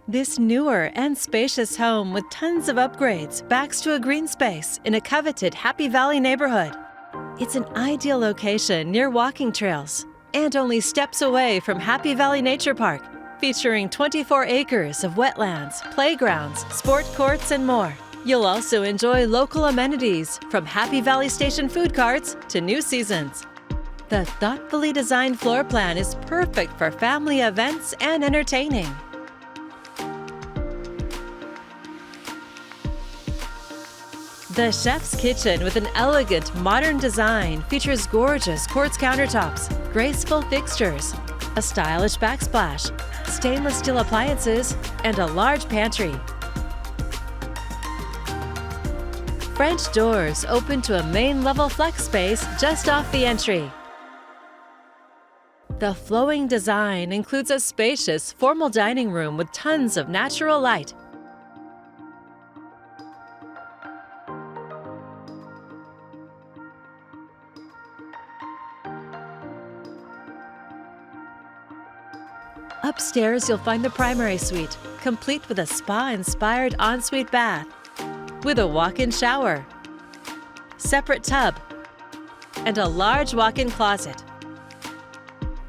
This newer and spacious home with tons of upgrades backs to a green space in a coveted Happy Valley neighborhood. It's an ideal location near walking trails and only steps away from Happy Valley Nature Park, featuring 24 acres of wetlands, playgrounds, sport courts, and more. You'll also enjoy local amenities from Happy Valley Station food carts to New Seasons. The thoughtfully designed floor plan is perfect for family events and entertaining. The chef's kitchen with an elegant, modern design features gorgeous quartz countertops, graceful fixtures, a stylish backsplash, stainless steel appliances, and a large pantry. French doors open to a main-level flex space just off the entry. The flowing design includes a spacious, formal dining room with tons of natural light. Upstairs, you'll find the primary suite, complete with a spa-inspired ensuite bath, with a walk-in shower, separate tub, and a large walk-in closet.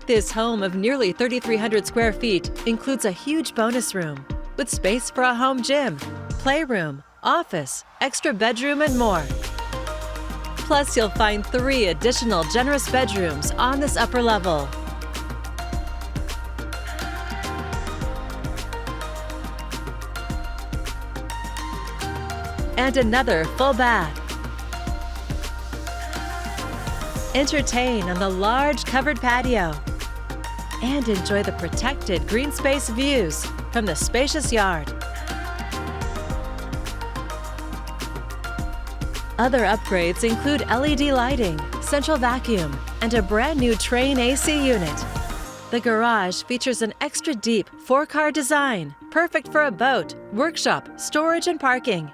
This home of nearly 3,300 square feet includes a huge bonus room with space for a home gym, playroom, office, extra bedroom, and more. Plus, you'll find 3 additional generous bedrooms on this upper level. And another full bath. Entertain on the large covered patio and enjoy the protected green space views from the spacious yard. Other upgrades include LED lighting, central vacuum, and a brand new Train AC unit. The garage features an extra deep 4-car design, perfect for a boat, workshop, storage, and parking.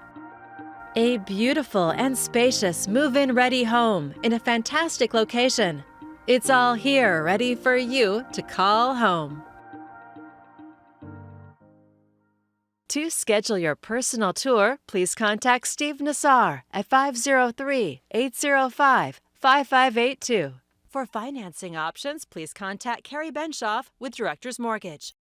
A beautiful and spacious move-in ready home in a fantastic location. It's all here ready for you to call home. To schedule your personal tour, please contact Steve Nassar at 503-805-5582. For financing options, please contact Carrie Benshoff with Director's Mortgage.